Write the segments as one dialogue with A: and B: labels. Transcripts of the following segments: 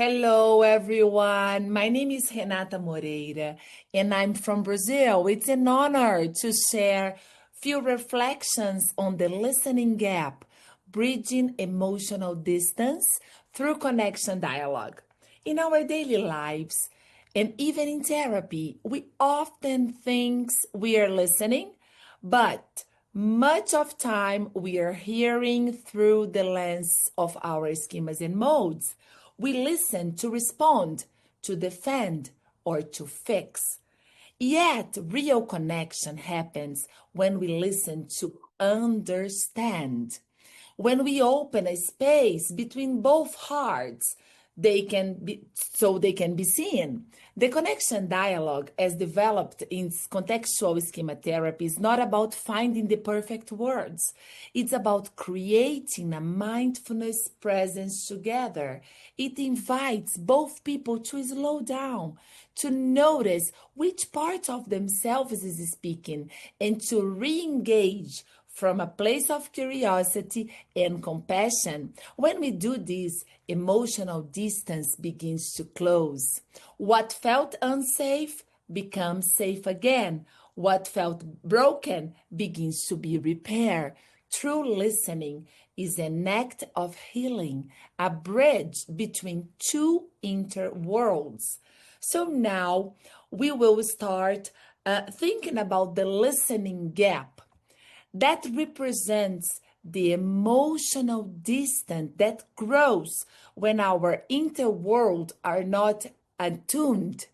A: Hello, everyone. My name is Renata Moreira, and I'm from Brazil. It's an honor to share few reflections on the listening gap, bridging emotional distance through connection dialogue. In our daily lives, and even in therapy, we often think we are listening, but much of time we are hearing through the lens of our schemas and modes. We listen to respond, to defend, or to fix. Yet, real connection happens when we listen to understand. When we open a space between both hearts, they can be seen. The connection dialogue, as developed in contextual schema therapy, is not about finding the perfect words. It's about creating a mindfulness presence together. It invites both people to slow down, to notice which part of themselves is speaking, and to re-engage from a place of curiosity and compassion. When we do this, emotional distance begins to close. What felt unsafe becomes safe again. What felt broken begins to be repaired. True listening is an act of healing, a bridge between two interworlds. So now we will start thinking about the listening gap that represents the emotional distance that grows when our interworld are not attuned.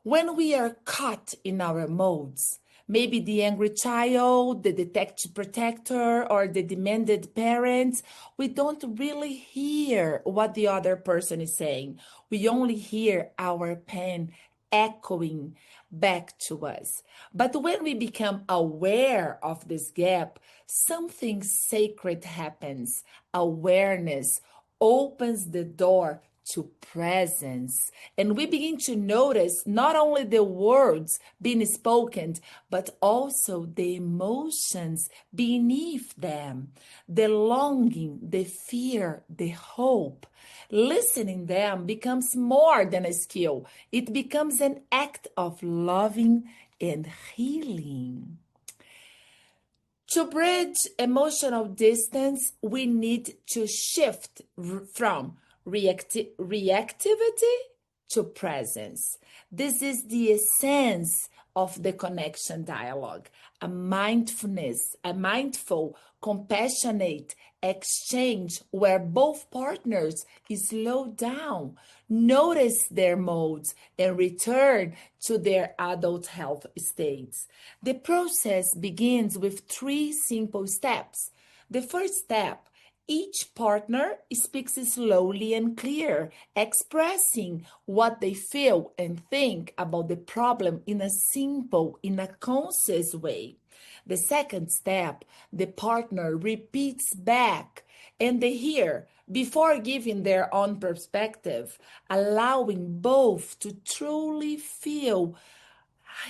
A: When we are caught in our modes, maybe the angry child, the detective protector, or the demanded parent, we don't really hear what the other person is saying. We only hear our pain echoing back to us. But when we become aware of this gap, something sacred happens. Awareness opens the door to presence. And we begin to notice not only the words being spoken, but also the emotions beneath them, the longing, the fear, the hope. Listening them becomes more than a skill. It becomes an act of loving and healing. To bridge emotional distance, we need to shift from reactivity to presence. This is the essence of the connection dialogue, a mindful, compassionate exchange where both partners slow down, notice their modes, and return to their adult health states. The process begins with three simple steps. The first step, each partner speaks slowly and clear, expressing what they feel and think about the problem in a conscious way. The second step, the partner repeats back and they hear before giving their own perspective, allowing both to truly feel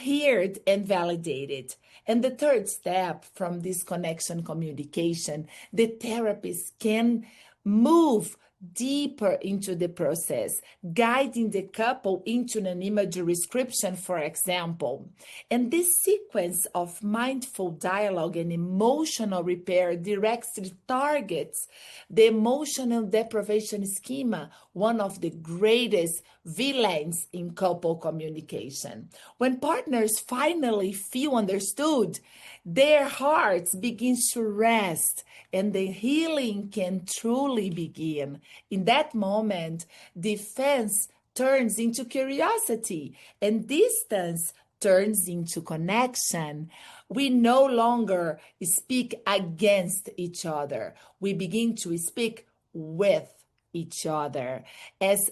A: heard and validated. And the third step from this connection communication, the therapist can move deeper into the process, guiding the couple into an imagery description, for example. And this sequence of mindful dialogue and emotional repair directly targets the emotional deprivation schema, one of the greatest villains in couple communication. When partners finally feel understood, their hearts begin to rest and the healing can truly begin. In that moment, defense turns into curiosity and distance turns into connection. We no longer speak against each other. We begin to speak with each other. As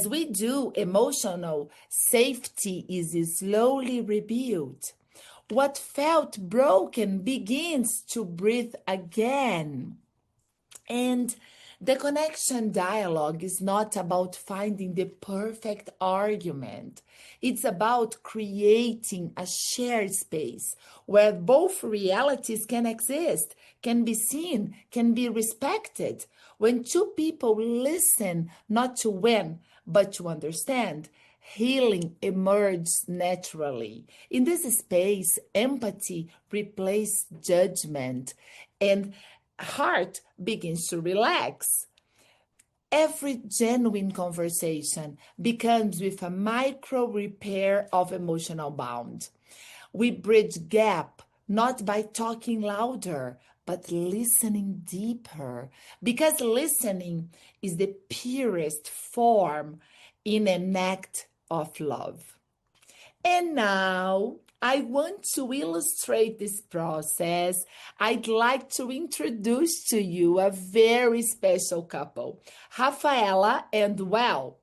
A: we do, emotional safety is slowly rebuilt. What felt broken begins to breathe again. And the connection dialogue is not about finding the perfect argument. It's about creating a shared space where both realities can exist, can be seen, can be respected. When two people listen not to win, but to understand. Healing emerges naturally. In this space, empathy replaces judgment and heart begins to relax. Every genuine conversation becomes with a micro repair of emotional bound. We bridge gap not by talking louder, but listening deeper. Because listening is the purest form in an act of love. And now I want to illustrate this process. I'd like to introduce to you a very special couple, Rafaela and Well.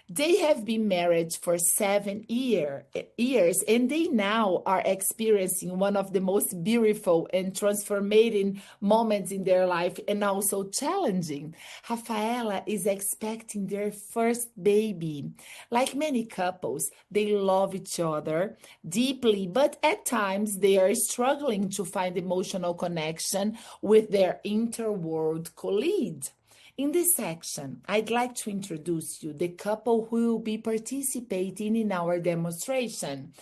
A: They have been married for 7 years, and they now are experiencing one of the most beautiful and transformating moments in their life, and also challenging. Rafaela is expecting their first baby. Like many couples, they love each other deeply, but at times they are struggling to find emotional connection with their interworld colleague. In this section, I'd like to introduce you the couple who will be participating in our demonstration.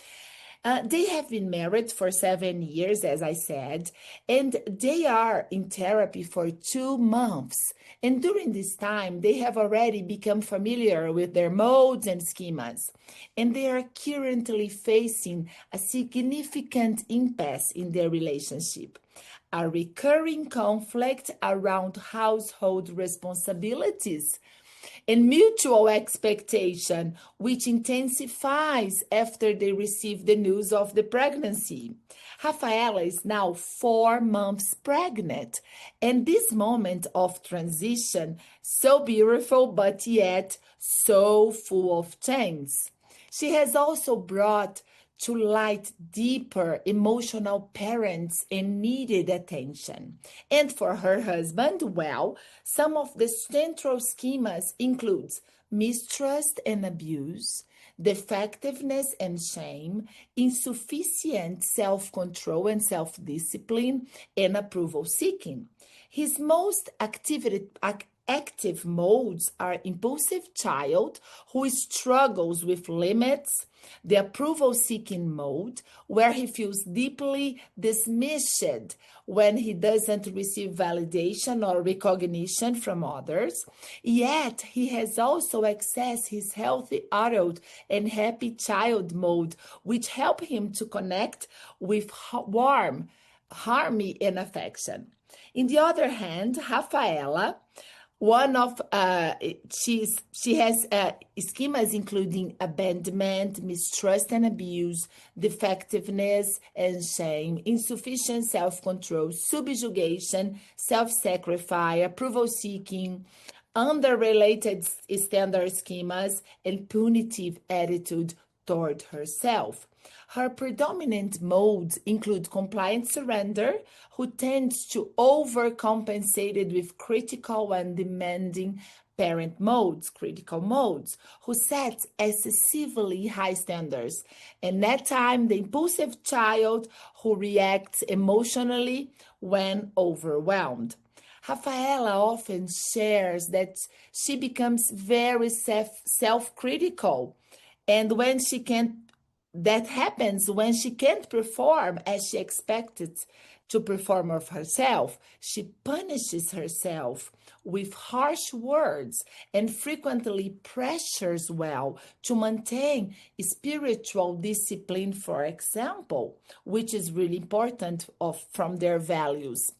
A: They have been married for 7 years, as I said, and they are in therapy for 2 months. And during this time, they have already become familiar with their modes and schemas. And they are currently facing a significant impasse in their relationship, a recurring conflict around household responsibilities, and mutual expectation, which intensifies after they receive the news of the pregnancy. Rafaela is now 4 months pregnant, and this moment of transition, so beautiful but yet so full of change. She has also brought to light deeper emotional parents and needed attention. And for her husband, well, some of the central schemas includes mistrust and abuse, defectiveness and shame, insufficient self-control and self-discipline, and approval seeking. His most active modes are impulsive child who struggles with limits, the approval seeking mode, where he feels deeply dismissed when he doesn't receive validation or recognition from others. Yet he has also accessed his healthy adult and happy child mode, which help him to connect with warmth, harmony, and affection. In the other hand, Rafaela, one of she has schemas including abandonment, mistrust and abuse, defectiveness and shame, insufficient self-control, subjugation, self-sacrifice, approval seeking, unrelated standard schemas, and punitive attitude toward herself. Her predominant modes include compliant surrender, who tends to overcompensate with critical and demanding parent modes, critical modes, who sets excessively high standards, and at times the impulsive child who reacts emotionally when overwhelmed. Rafaela often shares that she becomes very self-critical, and when she can't that happens when she can't perform as she expected to perform of herself. She punishes herself with harsh words and frequently pressures well to maintain spiritual discipline, for example, which is really important from their values.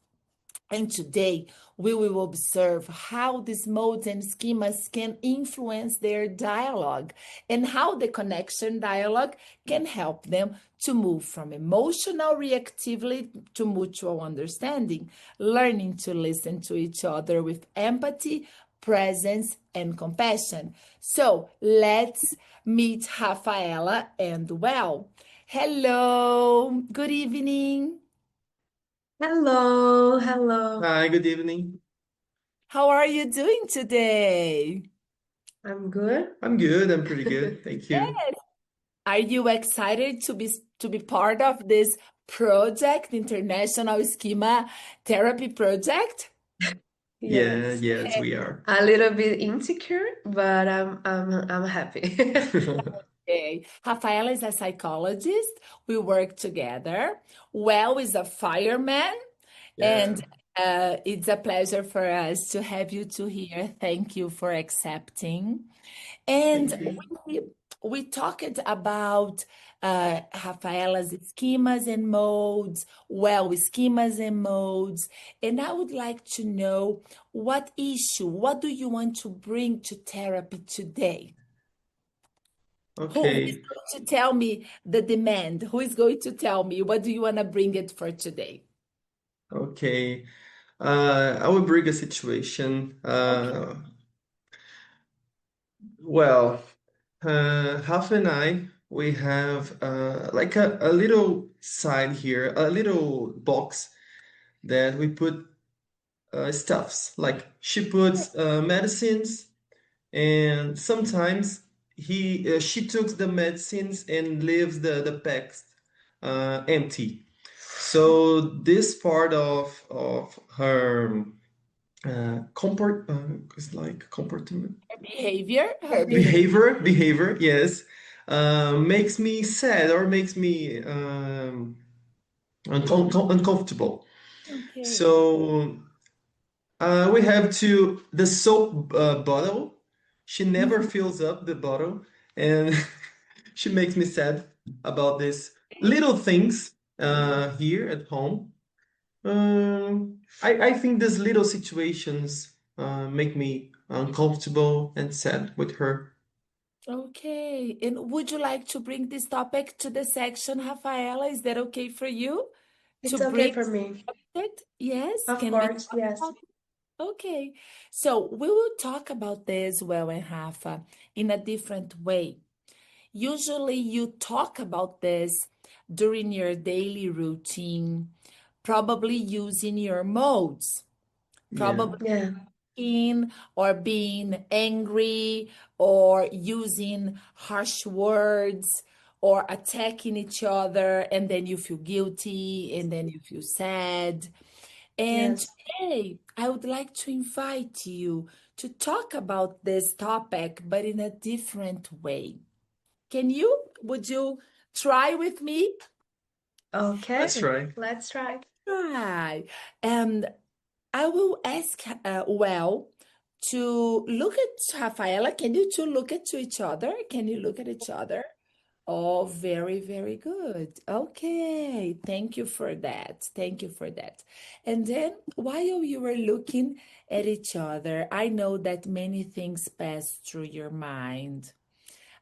A: And today, we will observe how these modes and schemas can influence their dialogue and how the connection dialogue can help them to move from emotional reactivity to mutual understanding, learning to listen to each other with empathy, presence, and compassion. So let's meet Rafaela and Well. Hello, good evening.
B: Hello, hello.
C: Hi, good evening.
A: How are you doing today?
B: I'm good.
C: I'm good. I'm pretty good. Thank you.
A: Yes. Are you excited to be part of this project, International Schema Therapy Project?
C: Yeah,
B: Yes.
C: yes, we are.
B: A little bit insecure, but I'm happy.
A: Okay. Rafaela is a psychologist. We work together. Well is a fireman.
C: Yeah,
A: And it's a pleasure for us to have you two here. Thank you for accepting. And
C: thank you.
A: we talked about Rafaela's schemas and modes, well, schemas and modes. And I would like to know what issue, what do you want to bring to therapy today? Who is
C: Okay,
A: going to tell me the demand? Who is going to tell me what do you want to bring it for today?
C: okay. I will bring a situation.
A: Okay.
C: Well, Half and I, we have like a little side here, a little box that we put stuffs. Like she puts medicines, and sometimes she took the medicines and leaves the packs empty. So this part of her is like comportment
A: Her behavior.
C: behavior, yes, makes me sad or makes me uncomfortable.
A: Okay.
C: So we have to the soap bottle. She never
A: Mhm.
C: fills up the bottle, and she makes me sad about this
A: Okay.
C: little things here at home. I think these little situations make me uncomfortable and sad with her.
A: Okay. And would you like to bring this topic to the section, Rafaela? Is that okay for you to
B: It's okay
A: bring
B: for me.
A: it? Yes.
B: Of
A: Can we
B: course,
A: talk
B: yes.
A: about it? Okay. So we will talk about this, well, and Rafa, in a different way. Usually you talk about this during your daily routine, probably using your modes.
C: Yeah.
A: Probably
B: Yeah,
A: in or being angry or using harsh words or attacking each other, and then you feel guilty and then you feel sad. And
B: yes.
A: today I would like to invite you to talk about this topic but in a different way. Would you try with me?
C: Let's
B: Okay,
C: try.
B: let's try.
A: Try. And I will ask well to look at Rafaela. Can you two look at to each other? Can you look at each other? Oh, very, very good. Okay, thank you for that. Thank you for that. And then while you were looking at each other, I know that many things pass through your mind.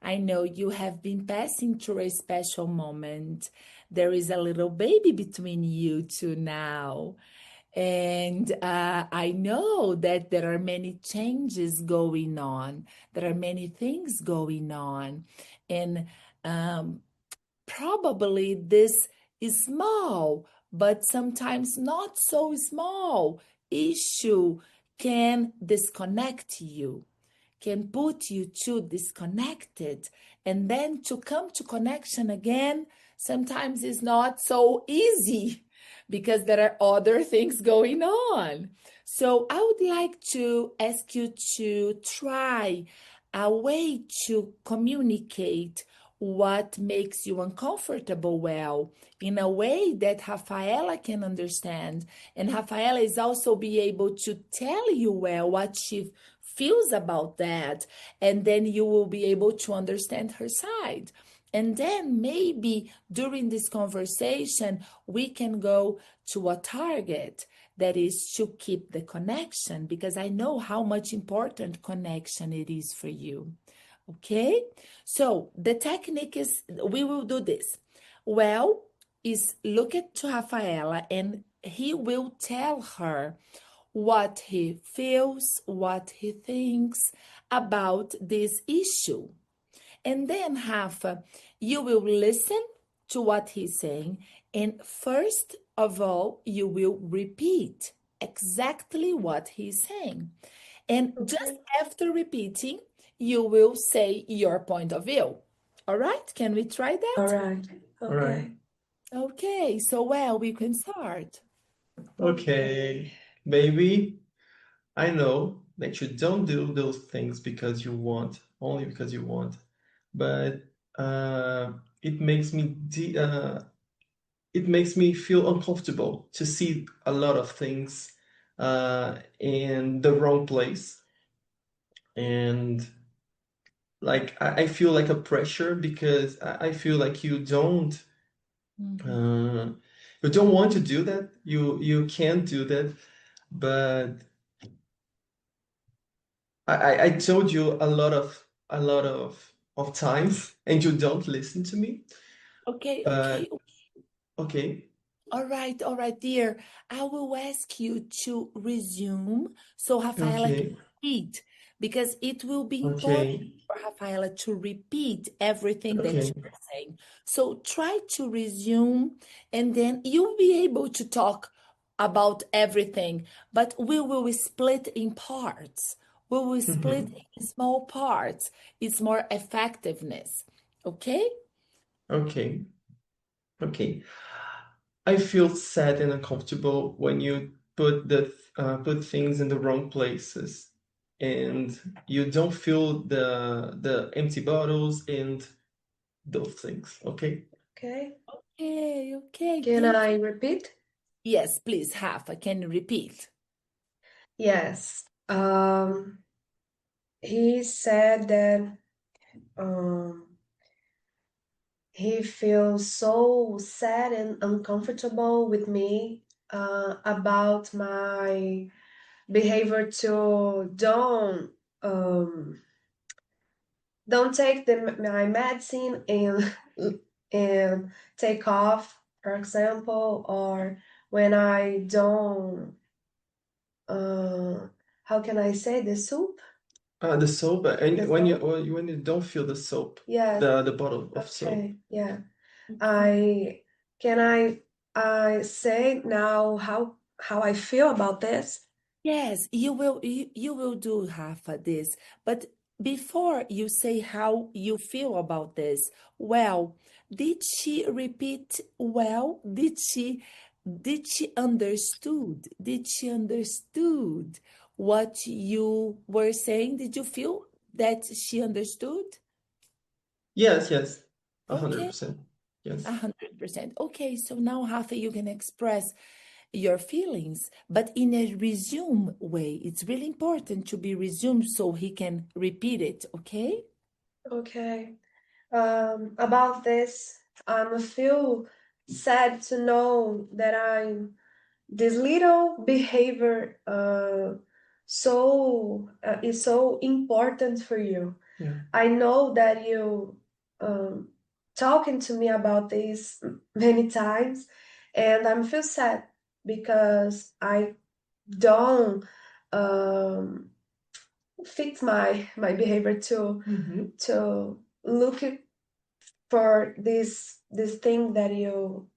A: I know you have been passing through a special moment. There is a little baby between you two now. And I know that there are many changes going on. There are many things going on. And um, probably this is small, but sometimes not so small issue can disconnect you, can put you two disconnected, and then to come to connection again sometimes is not so easy because there are other things going on. So I would like to ask you to try a way to communicate what makes you uncomfortable well in a way that Rafaela can understand, and Rafaela is also be able to tell you well what she feels about that, and then you will be able to understand her side. And then maybe during this conversation, we can go to a target that is to keep the connection because I know how much important connection it is for you. Okay? So the technique is we will do this. Well, is look at to Rafaela and he will tell her what he feels, what he thinks about this issue. And then, Rafa, you will listen to what he's saying. And first of all, you will repeat exactly what he's saying. And just
B: Okay.
A: after repeating, you will say your point of view. All right, can we try
B: All
A: that?
B: right.
C: All right.
B: Okay.
A: Okay, so well, we can start.
B: Okay.
C: Okay, baby. I know that you don't do those things because you want, only because you want, but it makes me it makes me feel uncomfortable to see a lot of things in the wrong place, and like I feel like a pressure because I feel like
A: Mhm.
C: uh, you don't want to do that. You can't do that, but I told you a lot of times, and you don't listen to me.
A: Okay, okay.
C: But okay,
A: All right, dear. I will ask you to resume so Rafaela can
C: okay,
A: repeat because it will be important
C: okay,
A: for Rafaela to repeat everything that
C: okay,
A: you are saying. So try to resume and then you'll be able to talk about everything, but we will split in parts. We will split
C: mhm,
A: in small parts. It's more effectiveness. Okay?
C: okay, okay. I feel sad and uncomfortable when you put things in the wrong places, and you don't feel the empty bottles and those things. Okay.
B: Okay.
A: Okay, okay,
B: Can
A: thank you.
B: I repeat?
A: Yes, please, Rafa, can you repeat?
B: Yes. He said that um, he feels so sad and uncomfortable with me about my behavior to um, don't take my medicine and and take off, for example, or when I don't how can I say the soup?
C: The soap, and
B: The soap?
C: when you don't feel the soap,
B: Yes.
C: the bottle of soap.
B: Okay. Yeah.
A: Okay.
B: I can I say now how I feel about this?
A: Yes, you will do half of this, but before you say how you feel about this, well, did she repeat well? Did she understood? Did she understood what you were saying? Did you feel that she understood?
C: Yes, yes,
A: Okay.
C: 100%. Yes.
A: 100%. Okay, so now, Rafa, you can express your feelings, but in a resume way. It's really important to be resumed so he can repeat it, okay?
B: Okay. About this, I feel sad to know that I'm this little behavior is so important for you.
C: Yeah.
B: I know that you talking to me about this many times, and I'm feel sad because I don't um, fix my behavior
C: Hmm.
B: to look for this thing that you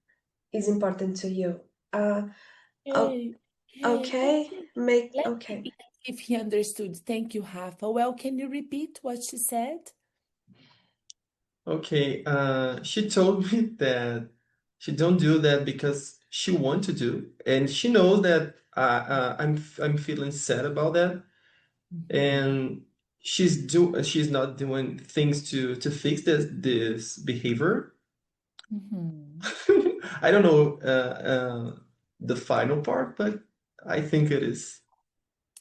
B: is important to you. O-
A: Okay, okay,
B: okay,
A: okay.
B: make
A: Let's see
B: okay.
A: if he understood. Thank you, Rafa. Well, can you repeat what she said?
C: Okay. She told me that she don't do that because she want to do, and she knows that I'm feeling sad about that,
A: Mhm,
C: and she's not doing things to fix this behavior.
A: mhm.
C: I don't know the final part, but I think it is.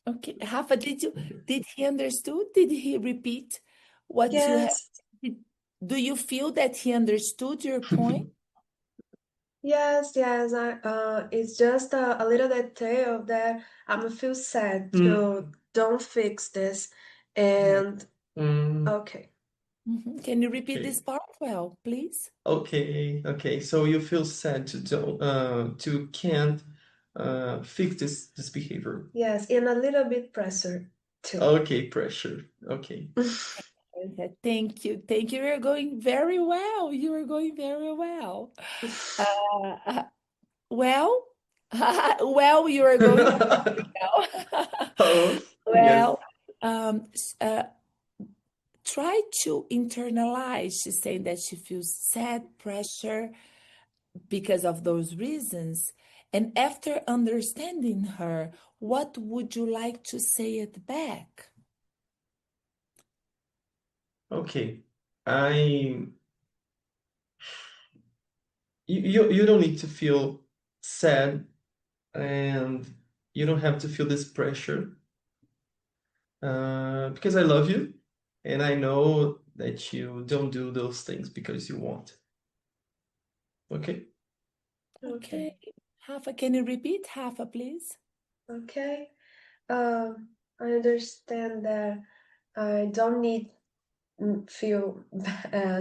A: Okay, Rafa, did he understood? Did he repeat what you have?
B: Yes,
A: did- Do you feel that he understood your point?
B: yes. It's just a little detail that I'm feel sad
C: Mm,
B: to don't fix this,
A: Yeah.
B: and
C: mm,
B: okay.
A: Can you repeat
C: okay.
A: this part well, please?
C: Okay, okay. So you feel sad to can't fix this behavior.
B: Yes, and a little bit pressure too.
C: Okay, pressure. Okay.
A: Okay, thank you. Thank you. You're going very well. You are going very well. Uh, well, well, you are going well.
C: Oh, yes.
A: Well, try to internalize. She's saying that she feels sad, pressure because of those reasons. And after understanding her, what would you like to say it back?
C: Okay. I you don't need to feel sad, and you don't have to feel this pressure, because I love you, and I know that you don't do those things because you want. Okay?
A: Okay.
B: Okay.
A: Rafa, can you repeat? Rafa, please.
B: Okay. I understand that I don't need feel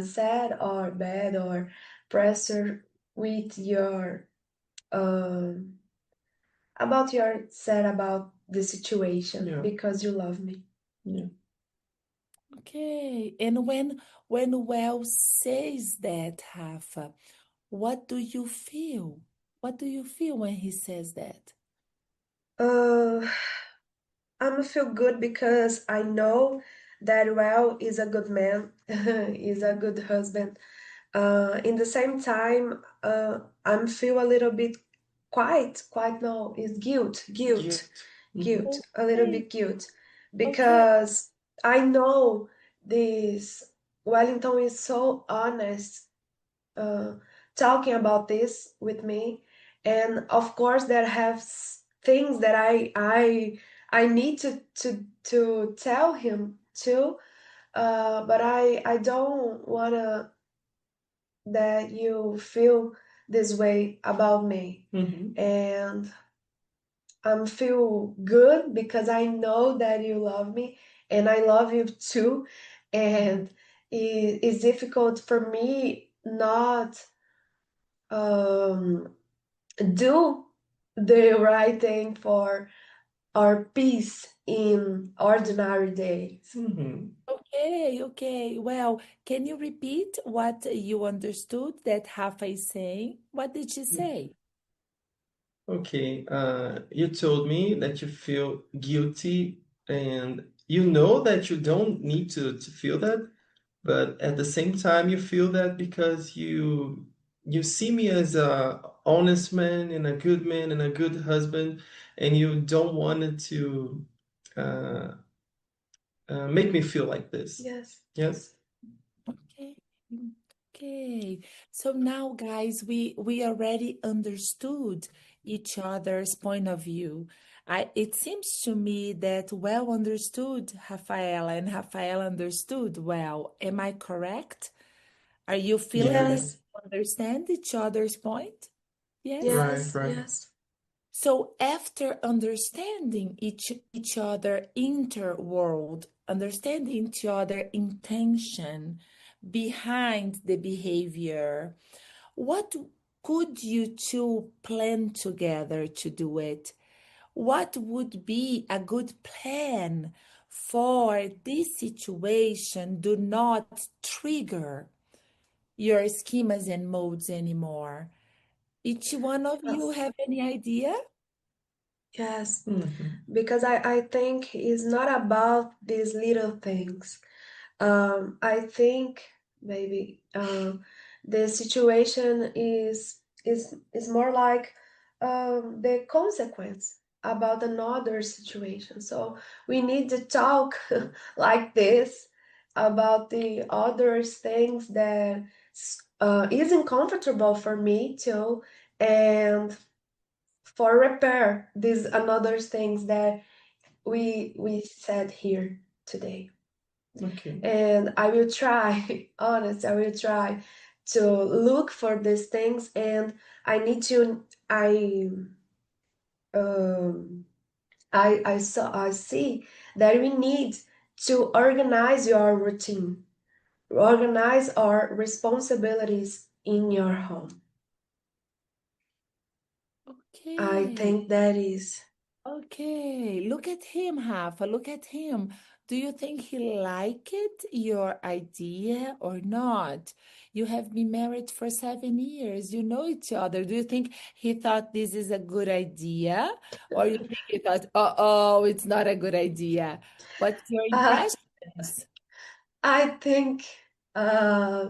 B: sad or bad or pressure with your um about your sad about the situation
C: Yeah.
B: because you love me.
C: Yeah.
A: Okay. And when Well says that, Rafa, what do you feel? What do you feel when he says that?
B: Uh, I'm feel good because I know that Well is a good man, is a good husband. In the same time, I'm feel a little bit quite no, it's
C: Gift. Mm-hmm.
B: guilt, a little
A: Okay.
B: bit guilt,
A: Okay.
B: because I know this Wellington is so honest, uh, talking about this with me, and of course there have things that I need to tell him too, but I don't wanna that you feel this way about me.
C: Mm-hmm.
B: And I'm feel good because I know that you love me and I love you too. And it's difficult for me not um, do the right thing for our peace in ordinary days.
C: Mm-hmm.
A: Okay, okay. Well, can you repeat what you understood that Rafa is saying? What did she say?
C: Okay, you told me that you feel guilty, and you know that you don't need to feel that, but at the same time you feel that because you see me as a honest man and a good husband, and you don't want it to uh, make me feel like this.
B: Yes.
C: Yes?
A: Okay. Okay. So now, guys, we already understood each other's point of view. It seems to me that Well understood Rafaela and Rafaela understood Well. Am I correct? Are you feeling that
C: Yeah,
B: Yes.
A: you understand each other's point? Yes?
C: right,
B: Yes.
C: right.
B: Yes.
A: So after understanding each other interworld, understanding each other intention behind the behavior, what could you two plan together to do it? What would be a good plan for this situation do not trigger your schemas and modes anymore? Each one of you
B: Yes.
A: have any idea?
B: Yes.
C: Mm-hmm.
B: Because I think it's not about these little things. I think maybe the situation is more like the consequence about another situation. So we need to talk like this about the other things that isn't comfortable for me too, and for repair these another things that we said here today.
C: Okay.
B: And I will try, honest, I will try to look for these things. And I need to, um, I see that we need to organize your routine, organize our responsibilities in your home. I
A: Okay.
B: think that is.
A: Okay, look at him, Rafa. Look at him. Do you think he liked your idea or not? You have been married for 7 years. You know each other. Do you think he thought this is a good idea? Or you think he thought, oh, it's not a good idea? What's your
B: Uh,
A: impressions?
B: I think uh,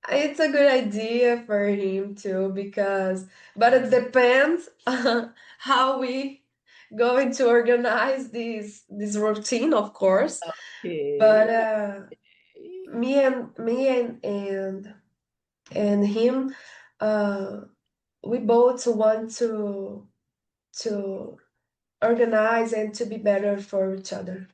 B: It's a good idea for him too, but it depends how we going to organize this routine, of course. But
A: Okay.
B: me and him, uh, we both want to organize and to be better for each other.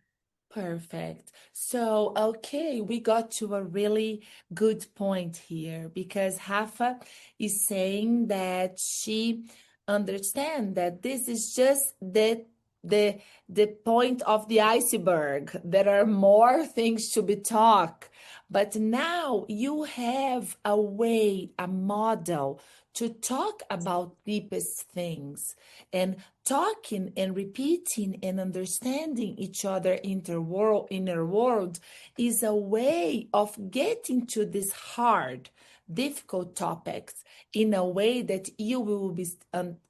A: Perfect. So, okay, we got to a really good point here because Rafa is saying that she understands that this is just the the point of the iceberg. There are more things to be talked, but now you have a way, a model to talk about deepest things. And talking and repeating and understanding each other inner world is a way of getting to these hard, difficult topics in a way that you will be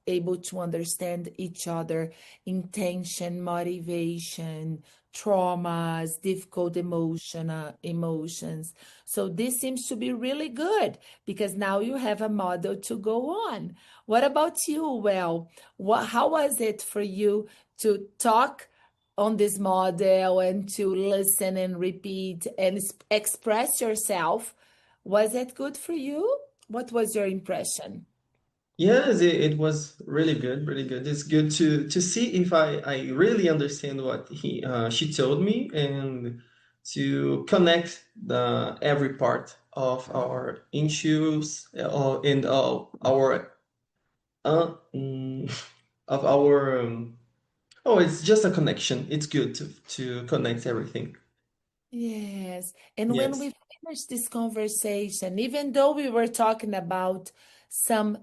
A: able to understand each other intention, motivation, traumas, difficult emotions. So this seems to be really good because now you have a model to go on. What about you? Well, how was it for you to talk on this model and to listen and repeat and express yourself? Was it good for you? What was your impression?
C: Yes, it was really good, really good. It's good to see if I really understand what she told me and to connect the every part of our issues and our of our oh, it's just a connection. It's good to connect everything.
A: Yes. And when
C: Yes.
A: we finished this conversation, even though we were talking about some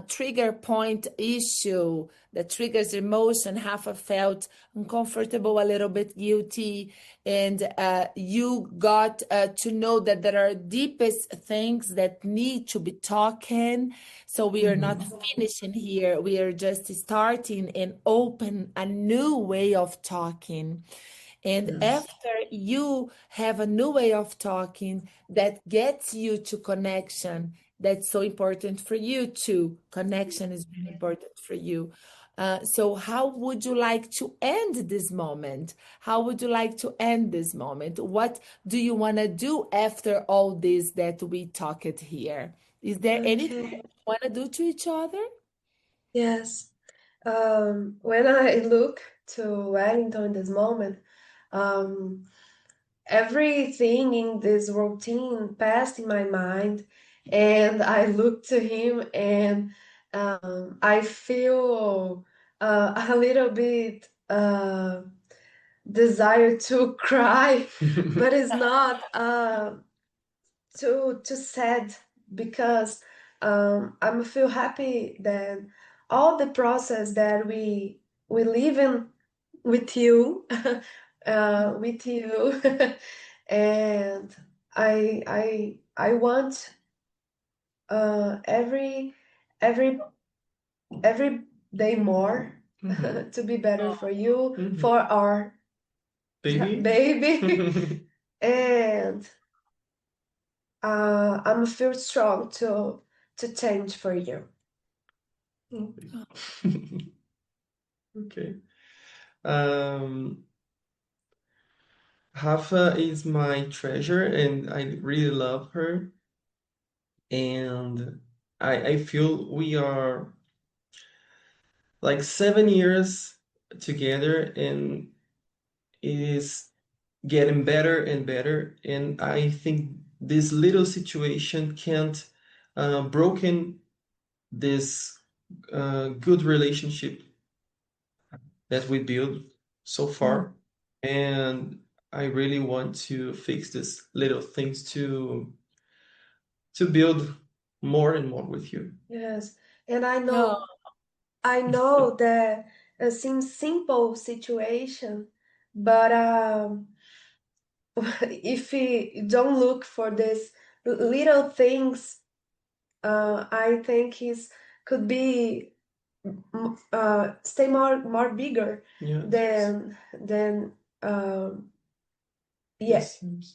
A: trigger point issue that triggers emotion, half I felt uncomfortable, a little bit guilty, and you got to know that there are deepest things that need to be talking. So we are not
C: Mhm.
A: finishing here. We are just starting and open a new way of talking. And
C: Yes.
A: after you have a new way of talking that gets you to connection, that's so important for you too. Connection is really important for you. So, how would you like to end this moment? How would you like to end this moment? What do you want to do after all this that we talked here? Is there anything
B: Okay.
A: that you want to do to each other?
B: Yes. When I look to Wellington in this moment, um, everything in this routine passed in my mind, and I look to him, and I feel a little bit desire to cry, but it's not too sad because I feel happy that all the process that we live in with you, with you, and I want every every day more
C: Mhm.
B: to be better for you,
C: Mhm.
B: for our
C: Baby.
B: baby, and I'm feel strong to change for you.
C: Okay. Um, Rafa is my treasure, and I really love her. And I feel we are like 7 years together, and it is getting better and better. And I think this little situation can't broken this good relationship that we built so
A: Mm.
C: far. And I really want to fix these little things to build more and more with you.
B: Yes, and
A: Oh,
B: I know that it seems simple situation, but if we don't look for these little things, I think he's could be stay more bigger
C: Yes.
B: than um Yeah.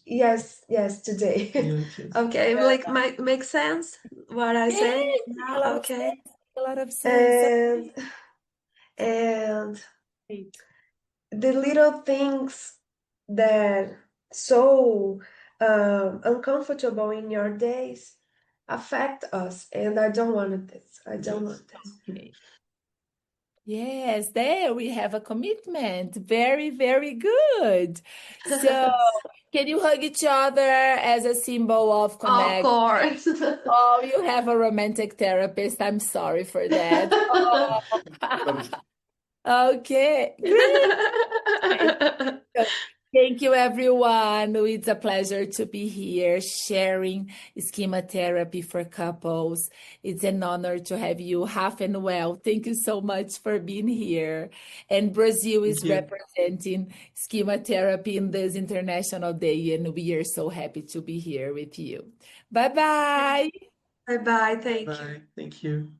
B: Yes, today.
C: Yes.
B: Okay, like make sense what I
A: Yes,
B: say?
A: make a
B: Yeah,
A: lot of
B: okay.
A: sense. Make a lot of sense.
B: And
A: Okay.
B: the little things that so uncomfortable in your days affect us, and I don't want this. I don't
C: Yes.
B: want this.
A: Okay. Yes, there we have a commitment. Very, very good. So, can you hug each other as a symbol of
B: Of
A: connection?
B: course.
A: Oh, you have a romantic therapist. I'm sorry for that. Oh. Okay, great. So, thank you, everyone. It's a pleasure to be here sharing schema therapy for couples. It's an honor to have you half and well. Thank you so much for being here. And Brazil
C: Thank
A: is
C: you.
A: representing schema therapy in this International Day, and we are so happy to be here with you. Bye bye.
B: Bye bye. Thank you.
C: Bye. Thank you.